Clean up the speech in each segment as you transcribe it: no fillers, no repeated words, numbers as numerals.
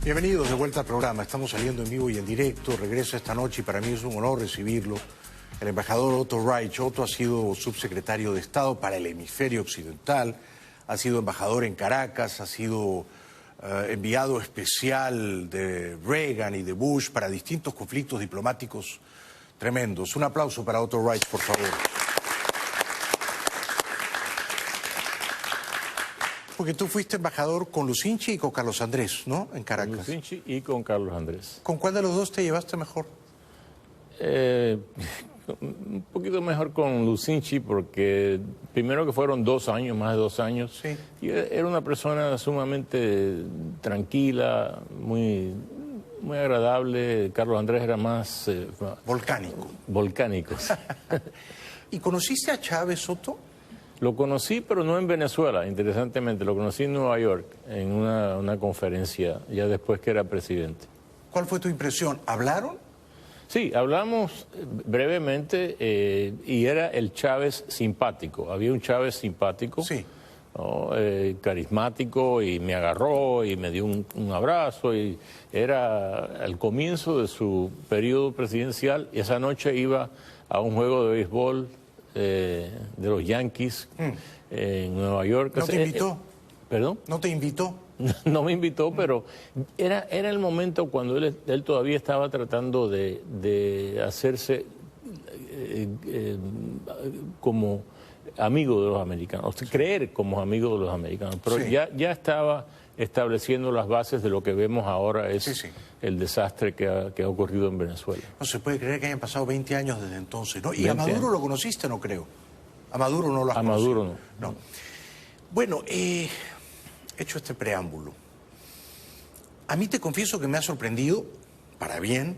Bienvenidos de vuelta al programa. Estamos saliendo en vivo y en directo. Regresa esta noche y para mí es un honor recibirlo. El embajador Otto Reich. Otto ha sido subsecretario de Estado para el hemisferio occidental, ha sido embajador en Caracas, ha sido enviado especial de Reagan y de Bush para distintos conflictos diplomáticos tremendos. Un aplauso para Otto Reich, por favor. Porque tú fuiste embajador con Lucinchi y con Carlos Andrés, ¿no? En Caracas. Con Lucinchi y con Carlos Andrés. ¿Con cuál de los dos te llevaste mejor? Un poquito mejor con Lucinchi porque primero que fueron 2 años, más de 2 años. Sí. Y era una persona sumamente tranquila, muy agradable. Carlos Andrés era más... Volcánico. Volcánico. Sí. ¿Y conociste a Chávez, Otto? Lo conocí, pero no en Venezuela, interesantemente. Lo conocí en Nueva York, en una conferencia, ya después que era presidente. ¿Cuál fue tu impresión? ¿Hablaron? Sí, hablamos brevemente y era el Chávez simpático. Había un Chávez simpático, sí, ¿no? Carismático, y me agarró y me dio un abrazo. Y era el comienzo de su periodo presidencial y esa noche iba a un juego de béisbol de los Yankees en Nueva York. ¿No te invitó? ¿Perdón? ¿No te invitó? No me invitó, pero era el momento cuando él todavía estaba tratando de hacerse como amigo de los americanos, creer como amigo de los americanos, pero sí, ya estaba estableciendo las bases de lo que vemos ahora es sí. El desastre que ha ocurrido en Venezuela. No se puede creer que hayan pasado 20 años desde entonces, ¿no? ¿Y a 20 Maduro años. Lo conociste, no creo? A Maduro no lo has conocido. A Maduro no. Bueno, hecho este preámbulo, a mí te confieso que me ha sorprendido, para bien,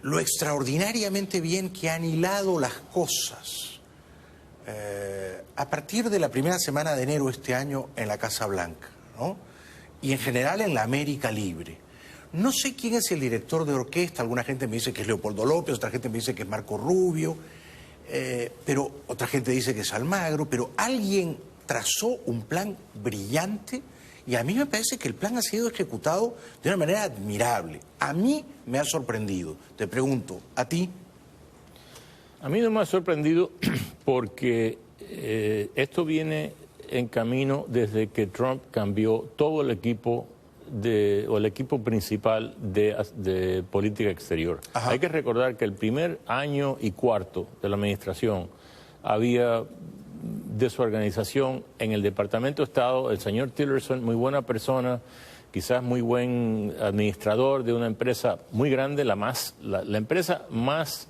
lo extraordinariamente bien que han hilado las cosas a partir de la primera semana de enero este año en la Casa Blanca, ¿no? Y en general en la América Libre. No sé quién es el director de orquesta, alguna gente me dice que es Leopoldo López, otra gente me dice que es Marco Rubio, pero otra gente dice que es Almagro, pero alguien trazó un plan brillante y a mí me parece que el plan ha sido ejecutado de una manera admirable. A mí me ha sorprendido. Te pregunto, ¿a ti? A mí no me ha sorprendido porque esto viene en camino desde que Trump cambió todo el equipo o el equipo principal de política exterior. Ajá. Hay que recordar que el primer año y cuarto de la administración había desorganización en el Departamento de Estado. El señor Tillerson, muy buena persona, quizás muy buen administrador de una empresa muy grande, la empresa más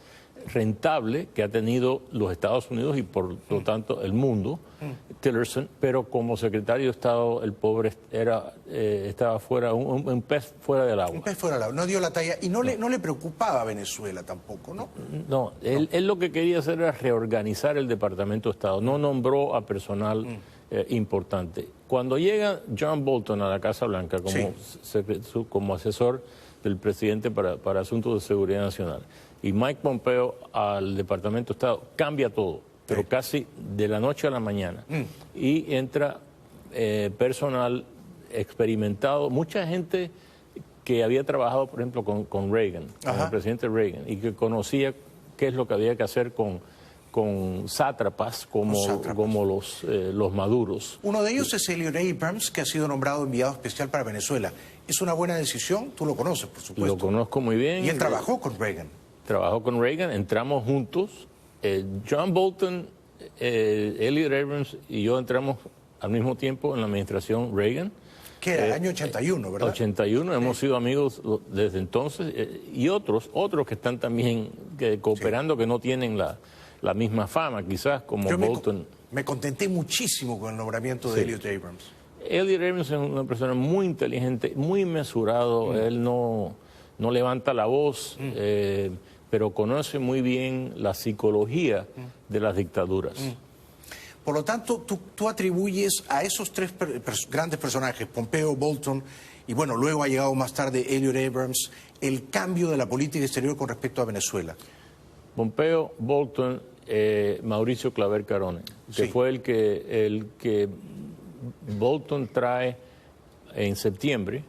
rentable que ha tenido los Estados Unidos y por lo tanto el mundo, Tillerson, pero como secretario de Estado el pobre estaba fuera, un pez fuera del agua. Un pez fuera del agua, no dio la talla y no le preocupaba a Venezuela tampoco, ¿no? No, él lo que quería hacer era reorganizar el Departamento de Estado, no nombró a personal importante. Cuando llega John Bolton a la Casa Blanca como asesor del presidente para asuntos de seguridad nacional, y Mike Pompeo al Departamento de Estado, cambia todo, pero casi de la noche a la mañana. Y entra personal experimentado, mucha gente que había trabajado, por ejemplo, con Reagan, con el presidente Reagan, y que conocía qué es lo que había que hacer con sátrapas como los maduros. Uno de ellos es Elliot Abrams, que ha sido nombrado enviado especial para Venezuela. ¿Es una buena decisión? Tú lo conoces, por supuesto. Lo conozco muy bien. Y él trabajó con Reagan. Trabajó con Reagan, entramos juntos. John Bolton, Elliot Abrams y yo entramos al mismo tiempo en la administración Reagan. Que era el año 81, ¿verdad? 81, hemos sido amigos desde entonces. Y otros que están también cooperando, que no tienen la misma fama, quizás, como Bolton. Me contenté muchísimo con el nombramiento de Elliot Abrams. Elliot Abrams es una persona muy inteligente, muy mesurado. Él no levanta la voz, pero conoce muy bien la psicología de las dictaduras. Por lo tanto, tú atribuyes a esos tres grandes personajes, Pompeo, Bolton, y bueno, luego ha llegado más tarde Elliot Abrams, el cambio de la política exterior con respecto a Venezuela. Pompeo, Bolton, Mauricio Claver Carone, que fue el que Bolton trae en septiembre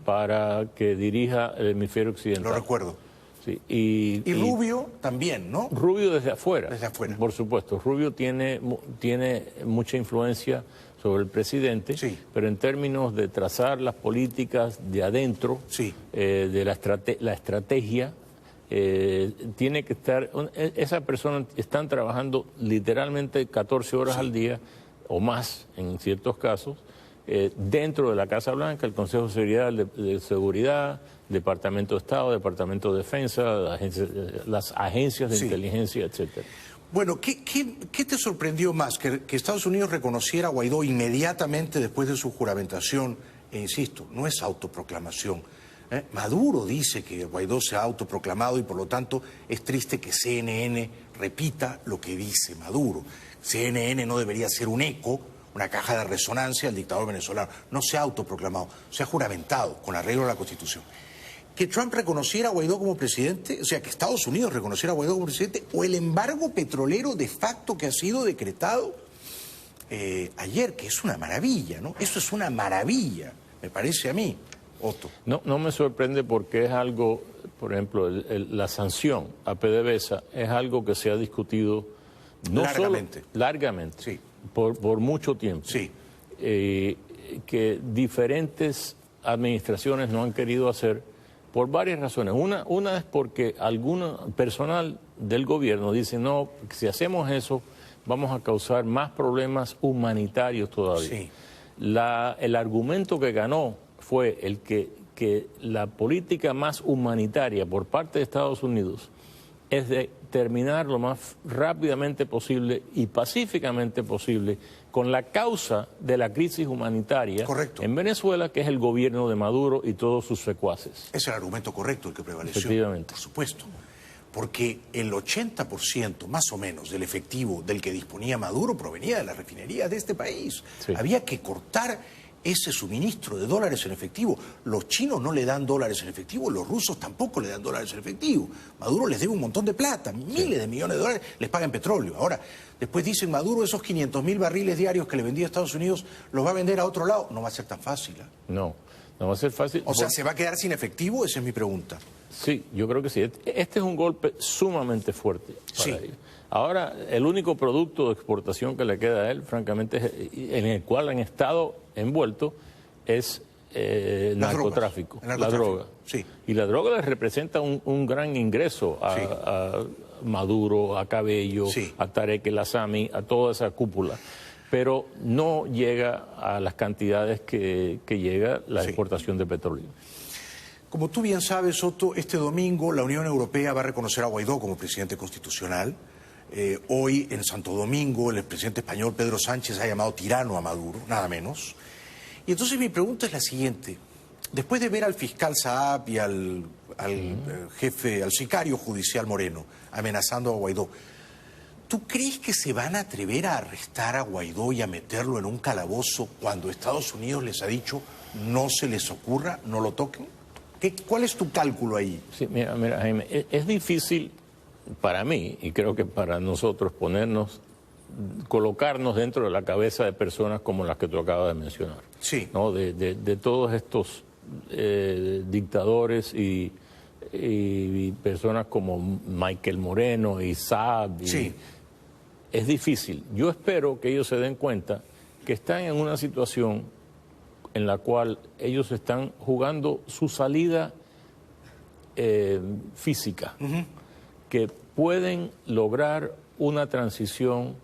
para que dirija el hemisferio occidental. Lo recuerdo. Sí, y Rubio también, ¿no? Rubio desde afuera. Desde afuera. Por supuesto. Rubio tiene mucha influencia sobre el presidente, sí, pero en términos de trazar las políticas de adentro, sí, de la estrategia, tiene que estar... Esas personas están trabajando literalmente 14 horas al día o más en ciertos casos, dentro de la Casa Blanca, el Consejo de Seguridad, Departamento de Estado, Departamento de Defensa, las agencias de inteligencia, etcétera. Bueno, ¿qué te sorprendió más? ¿Que Estados Unidos reconociera a Guaidó inmediatamente después de su juramentación? E insisto, no es autoproclamación. Maduro dice que Guaidó se ha autoproclamado y por lo tanto es triste que CNN repita lo que dice Maduro. CNN no debería ser un eco, una caja de resonancia del dictador venezolano. No se ha autoproclamado, se ha juramentado con arreglo a la Constitución. Que Trump reconociera a Guaidó como presidente, o sea, que Estados Unidos reconociera a Guaidó como presidente, o el embargo petrolero de facto que ha sido decretado ayer, que es una maravilla, ¿no? Eso es una maravilla, me parece a mí, Otto. No me sorprende porque es algo, por ejemplo, la sanción a PDVSA es algo que se ha discutido largamente, sí, por mucho tiempo. Sí. Que diferentes administraciones no han querido hacer por varias razones. Una es porque algún personal del gobierno dice, no, si hacemos eso vamos a causar más problemas humanitarios todavía. Sí. El argumento que ganó fue el que la política más humanitaria por parte de Estados Unidos es de terminar lo más rápidamente posible y pacíficamente posible con la causa de la crisis humanitaria en Venezuela, que es el gobierno de Maduro y todos sus secuaces. Es el argumento correcto el que prevaleció. Efectivamente. Por supuesto. Porque el 80% más o menos del efectivo del que disponía Maduro provenía de las refinerías de este país. Sí. Había que cortar ese suministro de dólares en efectivo. Los chinos no le dan dólares en efectivo, los rusos tampoco le dan dólares en efectivo. Maduro les debe un montón de plata, miles de millones de dólares, les pagan petróleo. Ahora, después dicen Maduro, esos 500.000 barriles diarios que le vendía a Estados Unidos, ¿los va a vender a otro lado? No va a ser tan fácil. No va a ser fácil. O sea, ¿se va a quedar sin efectivo? Esa es mi pregunta. Sí, yo creo que sí. Este es un golpe sumamente fuerte para ellos. Ahora, el único producto de exportación que le queda a él, francamente, en el cual han estado envueltos, es el narcotráfico, la droga. Sí. Y la droga les representa un gran ingreso a Maduro, a Cabello, a Tarek El Aissami, a toda esa cúpula. Pero no llega a las cantidades que llega la exportación de petróleo. Como tú bien sabes, Otto, este domingo la Unión Europea va a reconocer a Guaidó como presidente constitucional. Hoy en Santo Domingo el presidente español Pedro Sánchez ha llamado tirano a Maduro, nada menos. Y entonces mi pregunta es la siguiente. Después de ver al fiscal Saab y al jefe, al sicario judicial Moreno amenazando a Guaidó, ¿tú crees que se van a atrever a arrestar a Guaidó y a meterlo en un calabozo cuando Estados Unidos les ha dicho no se les ocurra, no lo toquen? ¿Cuál es tu cálculo ahí? Sí, mira, Jaime, es difícil para mí, y creo que para nosotros, colocarnos dentro de la cabeza de personas como las que tú acabas de mencionar. Sí. ¿No? De todos estos dictadores y personas como Michael Moreno y Saab. Sí. Es difícil. Yo espero que ellos se den cuenta que están en una situación en la cual ellos están jugando su salida física, que pueden lograr una transición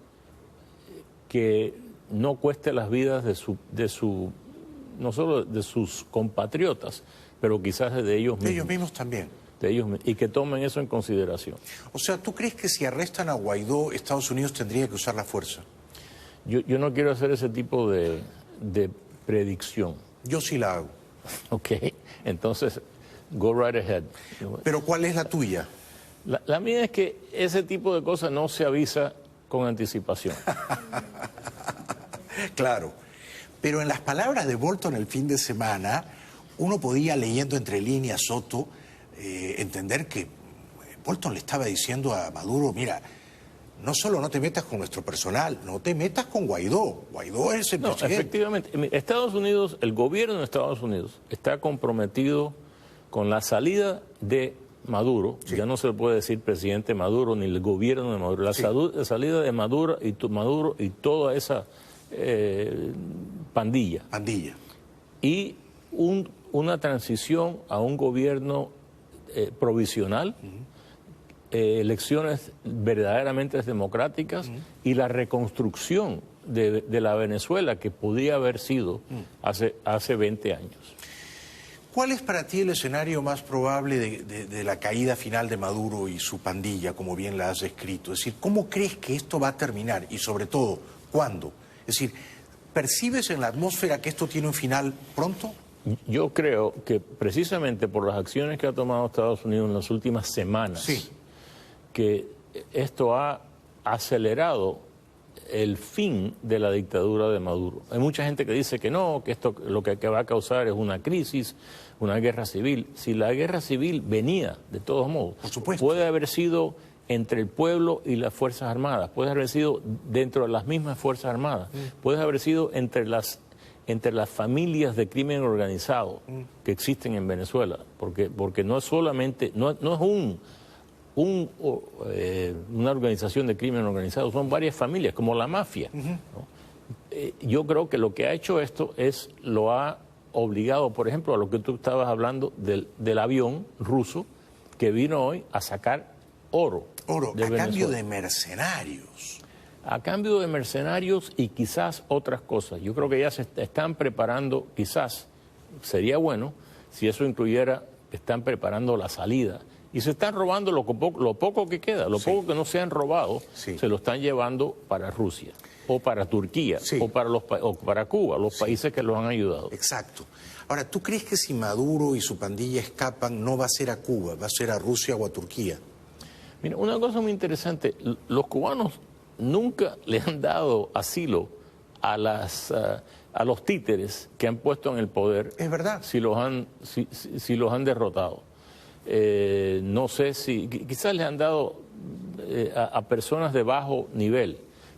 que no cueste las vidas no solo de sus compatriotas, pero quizás de ellos mismos. De ellos mismos también. Y que tomen eso en consideración. O sea, ¿tú crees que si arrestan a Guaidó, Estados Unidos tendría que usar la fuerza? Yo no quiero hacer ese tipo de predicción. Yo sí la hago. Ok, entonces, go right ahead. ¿Pero cuál es la tuya? La mía es que ese tipo de cosas no se avisa con anticipación. Claro, pero en las palabras de Bolton el fin de semana, uno podía, leyendo entre líneas, Soto, entender que Bolton le estaba diciendo a Maduro, mira, no solo no te metas con nuestro personal, no te metas con Guaidó. Guaidó es el No, presidente. efectivamente. Estados Unidos, el gobierno de Estados Unidos está comprometido con la salida de Maduro. Sí. Ya no se le puede decir presidente Maduro ni el gobierno de Maduro. La salida de Maduro y toda esa pandilla. Y una transición a un gobierno provisional, elecciones verdaderamente democráticas y la reconstrucción de la Venezuela que podía haber sido hace 20 años. ¿Cuál es para ti el escenario más probable de la caída final de Maduro y su pandilla, como bien la has descrito? Es decir, ¿cómo crees que esto va a terminar? Y sobre todo, ¿cuándo? Es decir, ¿percibes en la atmósfera que esto tiene un final pronto? Yo creo que precisamente por las acciones que ha tomado Estados Unidos en las últimas semanas, sí, que esto ha acelerado el fin de la dictadura de Maduro. Hay mucha gente que dice que no, que esto lo que va a causar es una crisis, una guerra civil. Si la guerra civil venía, de todos modos, por supuesto, puede haber sido entre el pueblo y las Fuerzas Armadas, puede haber sido dentro de las mismas Fuerzas Armadas, puede haber sido entre las familias de crimen organizado que existen en Venezuela, porque no es solamente, no es una organización de crimen organizado, son varias familias, como la mafia, ¿no? Yo creo que lo que ha hecho esto lo ha obligado, por ejemplo, a lo que tú estabas hablando del avión ruso que vino hoy a sacar oro de a Venezuela. cambio de mercenarios. A cambio de mercenarios y quizás otras cosas. Yo creo que ya se están preparando, quizás sería bueno si eso incluyera, están preparando la salida. Y se están robando lo poco que queda, lo poco que no se han robado, se lo están llevando para Rusia, o para Turquía, o para Cuba, los países que los han ayudado. Exacto. Ahora, ¿tú crees que si Maduro y su pandilla escapan, no va a ser a Cuba, va a ser a Rusia o a Turquía? Mira, una cosa muy interesante, los cubanos nunca le han dado asilo a los títeres que han puesto en el poder. Es verdad. Si los han derrotado. No sé si, quizás les han dado a personas de bajo nivel,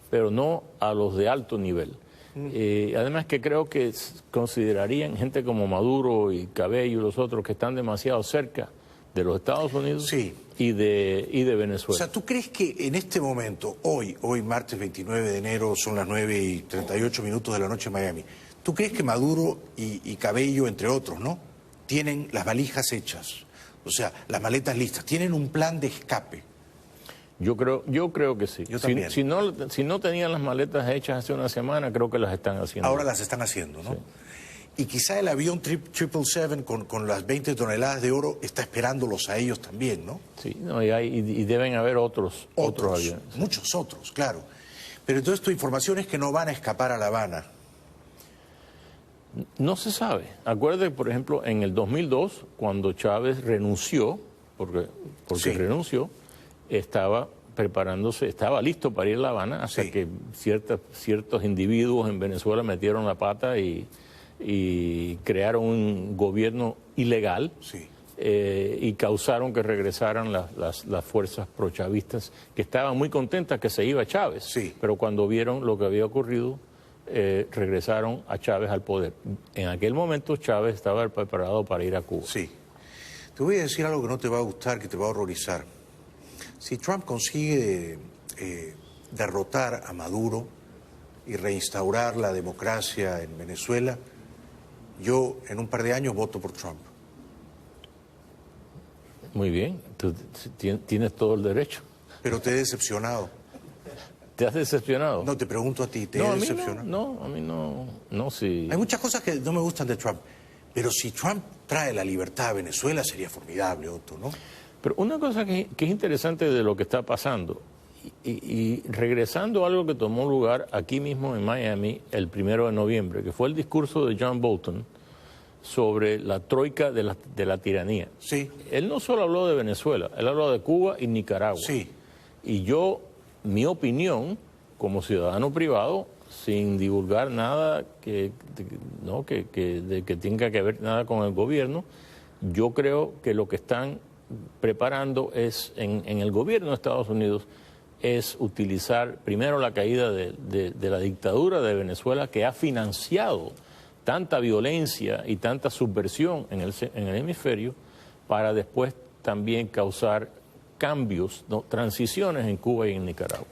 pero no a los de alto nivel. Además que creo que considerarían gente como Maduro y Cabello y los otros que están demasiado cerca de los Estados Unidos y de Venezuela. O sea, ¿tú crees que en este momento, hoy martes 29 de enero, son las 9:38 de la noche en Miami, ¿tú crees que Maduro y Cabello, entre otros, ¿no?, tienen las valijas hechas? O sea, las maletas listas, ¿tienen un plan de escape? Yo creo que sí. Yo también. Si no tenían las maletas hechas hace una semana, creo que las están haciendo. Ahora las están haciendo, ¿no? Sí. Y quizá el avión 777 con las 20 toneladas de oro está esperándolos a ellos también, ¿no? Sí, no, y deben haber otros aviones. Muchos otros, claro. Pero entonces tu información es que no van a escapar a La Habana. No se sabe. Acuérdate, por ejemplo, en el 2002, cuando Chávez renunció, porque renunció, estaba preparándose, estaba listo para ir a La Habana, hasta que ciertos individuos en Venezuela metieron la pata y crearon un gobierno ilegal y causaron que regresaran las fuerzas prochavistas, que estaban muy contentas que se iba Chávez, pero cuando vieron lo que había ocurrido, regresaron a Chávez al poder. En aquel momento Chávez estaba preparado para ir a Cuba. Sí. Te voy a decir algo que no te va a gustar, que te va a horrorizar. Si Trump consigue derrotar a Maduro y reinstaurar la democracia en Venezuela, yo en un par de años voto por Trump. Muy bien, tú tienes todo el derecho. Pero te he decepcionado. ¿Te has decepcionado? No, te pregunto a ti, ¿te he decepcionado? No, a mí no, sí. Hay muchas cosas que no me gustan de Trump, pero si Trump trae la libertad a Venezuela sería formidable, Otto, ¿no? Pero una cosa que es interesante de lo que está pasando, y regresando a algo que tomó lugar aquí mismo en Miami el 1 de noviembre, que fue el discurso de John Bolton sobre la troika de la tiranía. Sí. Él no solo habló de Venezuela, él habló de Cuba y Nicaragua. Sí. Y mi opinión, como ciudadano privado, sin divulgar nada que tenga que ver nada con el gobierno, yo creo que lo que están preparando es en el gobierno de Estados Unidos es utilizar primero la caída de la dictadura de Venezuela, que ha financiado tanta violencia y tanta subversión en el hemisferio, para después también causar cambios, ¿no?, transiciones en Cuba y en Nicaragua.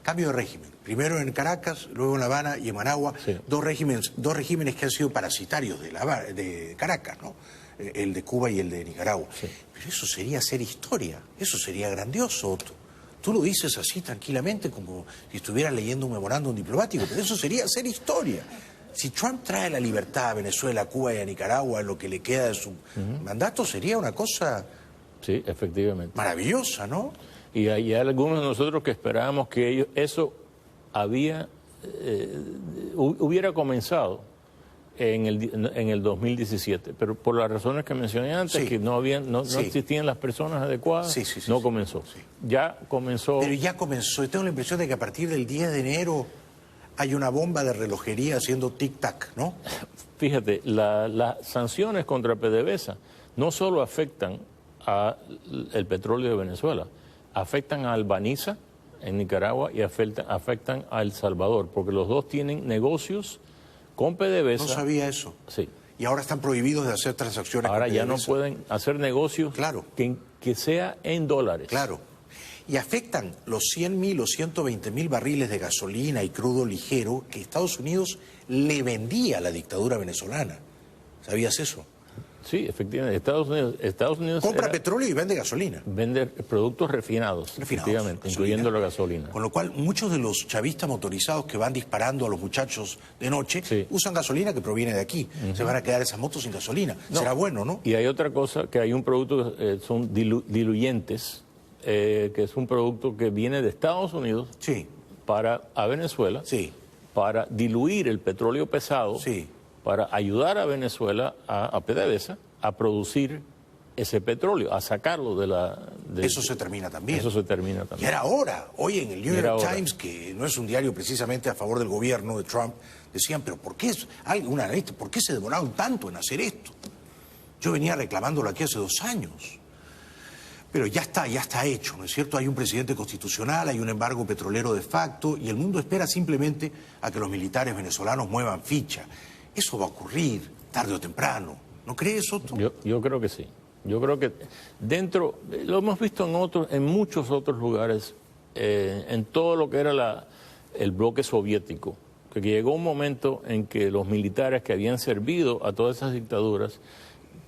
Cambio de régimen. Primero en Caracas, luego en La Habana y en Managua. Sí. Dos regímenes que han sido parasitarios de Caracas, ¿no? El de Cuba y el de Nicaragua. Sí. Pero eso sería hacer historia. Eso sería grandioso, Otto. Tú lo dices así tranquilamente, como si estuvieras leyendo un memorándum diplomático, pero eso sería hacer historia. Si Trump trae la libertad a Venezuela, a Cuba y a Nicaragua, en lo que le queda de su mandato, sería una cosa... Sí, efectivamente. Maravillosa, ¿no? Y hay algunos de nosotros que esperábamos que eso hubiera comenzado en el 2017, pero por las razones que mencioné antes, sí, que no existían las personas adecuadas, no comenzó. Sí. Ya comenzó. Pero ya comenzó. Tengo la impresión de que a partir del 10 de enero hay una bomba de relojería haciendo tic-tac, ¿no? Fíjate, las sanciones contra PDVSA no solo afectan al petróleo de Venezuela, afectan a Albaniza en Nicaragua y afectan a El Salvador, porque los dos tienen negocios con PDVSA. No sabía eso. Sí. Y ahora están prohibidos de hacer transacciones ahora con PDVSA. Ya no pueden hacer negocios, claro, que sea en dólares. Claro. Y afectan los 100.000 o 120.000 barriles de gasolina y crudo ligero que Estados Unidos le vendía a la dictadura venezolana. ¿Sabías eso? Sí, efectivamente. Estados Unidos compra petróleo y vende gasolina. Vende productos refinados, efectivamente, incluyendo la gasolina. Con lo cual, muchos de los chavistas motorizados que van disparando a los muchachos de noche, sí, usan gasolina que proviene de aquí. Se van a quedar esas motos sin gasolina. No. Será bueno, ¿no? Y hay otra cosa, que hay un producto, son diluyentes, que es un producto que viene de Estados Unidos, sí, a Venezuela, sí, para diluir el petróleo pesado, sí, para ayudar a Venezuela, a PDVSA, a producir ese petróleo, a sacarlo eso se termina también. Eso se termina también. Y era ahora. Hoy en el New York Times, que no es un diario precisamente a favor del gobierno de Trump, decían, pero ¿por qué ¿por qué se demoraron tanto en hacer esto? Yo venía reclamándolo aquí hace 2 años. Pero ya está hecho, ¿no es cierto? Hay un presidente constitucional, hay un embargo petrolero de facto, y el mundo espera simplemente a que los militares venezolanos muevan ficha. Eso va a ocurrir tarde o temprano. ¿No crees, Otto? Yo creo que sí. Yo creo que lo hemos visto en muchos otros lugares, en todo lo que era el bloque soviético, que llegó un momento en que los militares que habían servido a todas esas dictaduras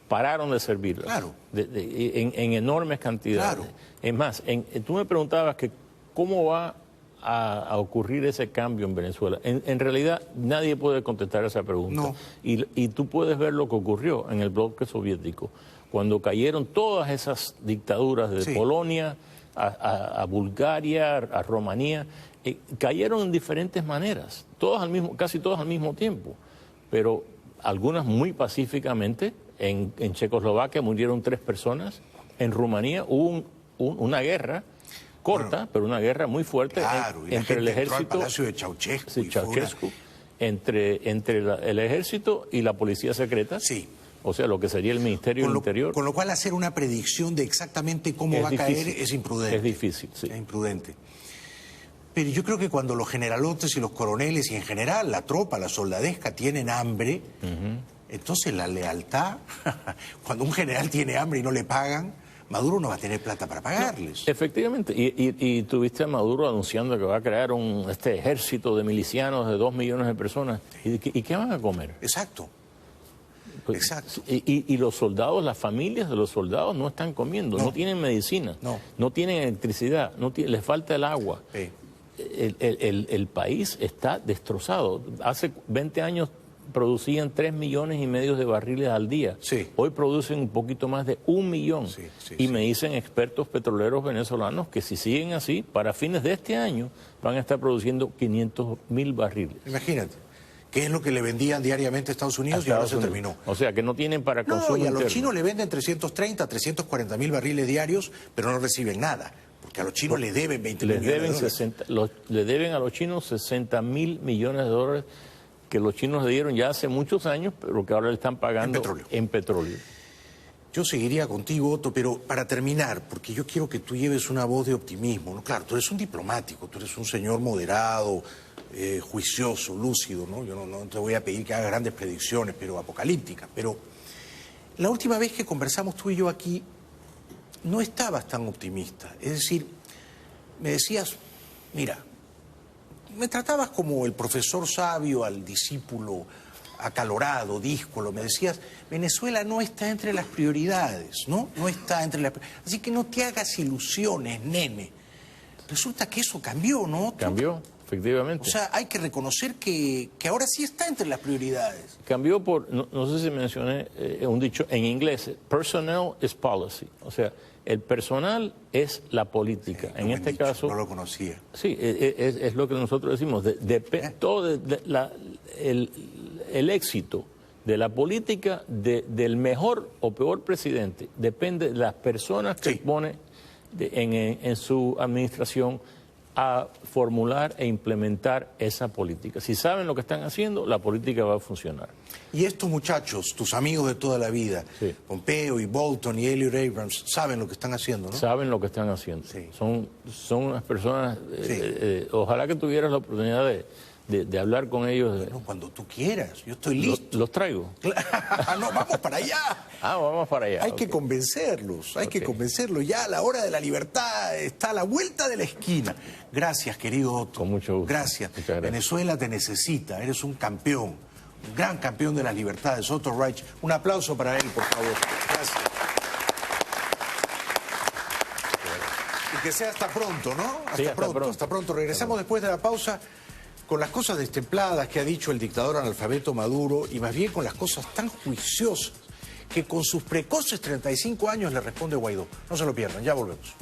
pararon de servirlas, claro, en enormes cantidades. Claro. Es más, tú me preguntabas que cómo va a ocurrir ese cambio en Venezuela. En realidad nadie puede contestar esa pregunta. No. Y tú puedes ver lo que ocurrió en el bloque soviético, cuando cayeron todas esas dictaduras de, sí, Polonia a Bulgaria, a Rumanía, cayeron en diferentes maneras, casi todas al mismo tiempo, pero algunas muy pacíficamente. En Checoslovaquia murieron 3 personas, en Rumanía hubo una guerra corta, bueno, pero una guerra muy fuerte, claro, entre el ejército, al palacio de Ceausescu, sí, Ceausescu, entre el ejército y la policía secreta, sí, o sea, lo que sería el Ministerio del Interior. Con lo cual hacer una predicción de exactamente cómo va a caer es imprudente. Es difícil, sí. Es imprudente. Pero yo creo que cuando los generalotes y los coroneles y en general la tropa, la soldadesca tienen hambre, entonces la lealtad, cuando un general tiene hambre y no le pagan, Maduro no va a tener plata para pagarles. No, efectivamente, y tuviste a Maduro anunciando que va a crear este ejército de milicianos de 2 millones de personas. ¿Y qué van a comer? Exacto. Pues, exacto. Y los soldados, las familias de los soldados no están comiendo, no tienen medicina, no tienen electricidad, les falta el agua. Sí. El país está destrozado. Hace 20 años producían 3,5 millones de barriles al día. Sí. Hoy producen un poquito más de 1 millón. Sí, y me dicen expertos petroleros venezolanos que si siguen así, para fines de este año van a estar produciendo 500,000 barriles. Imagínate, ¿qué es lo que le vendían diariamente a Estados Unidos y ahora se terminó? O sea, que no tienen para consumo y a interno. los chinos le venden 330, 340,000 barriles diarios, pero no reciben nada. Porque a los chinos les deben 20 millones de dólares. Le deben a los chinos 60,000 millones de dólares que los chinos le dieron ya hace muchos años, pero que ahora le están pagando en petróleo. Yo seguiría contigo, Otto, pero para terminar, porque yo quiero que tú lleves una voz de optimismo, ¿no? Claro, tú eres un diplomático, tú eres un señor moderado, juicioso, lúcido, ¿no? Yo no te voy a pedir que hagas grandes predicciones, pero apocalípticas. Pero la última vez que conversamos tú y yo aquí, no estabas tan optimista. Es decir, me decías, mira, me tratabas como el profesor sabio al discípulo acalorado, díscolo. Me decías, Venezuela no está entre las prioridades, ¿no? No está entre las... Así que no te hagas ilusiones, nene. Resulta que eso cambió, ¿no? Cambió, efectivamente. O sea, hay que reconocer que ahora sí está entre las prioridades. Cambió por, no sé si mencioné un dicho en inglés, personnel is policy. O sea, el personal es la política. En este dicho, caso... no lo conocía. Sí, es lo que nosotros decimos. Todo el éxito de la política del mejor o peor presidente depende de las personas que pone en su administración a formular e implementar esa política. Si saben lo que están haciendo, la política va a funcionar. Y estos muchachos, tus amigos de toda la vida, Pompeo y Bolton y Elliot Abrams, saben lo que están haciendo, ¿no? Saben lo que están haciendo. Sí. Son unas personas, ojalá que tuvieras la oportunidad de hablar con ellos. Bueno, cuando tú quieras, yo estoy listo. Los traigo. No, vamos para allá. Vamos para allá. Hay que convencerlos, hay que convencerlos. Ya la hora de la libertad está a la vuelta de la esquina. Gracias, querido Otto. Con mucho gusto. Gracias. Muchas gracias. Venezuela te necesita, eres un campeón, un gran campeón de las libertades. Otto Reich, un aplauso para él, por favor. Gracias. Y que sea hasta pronto, ¿no? Hasta pronto. Regresamos después de la pausa con las cosas destempladas que ha dicho el dictador analfabeto Maduro y más bien con las cosas tan juiciosas que con sus precoces 35 años le responde Guaidó. No se lo pierdan, ya volvemos.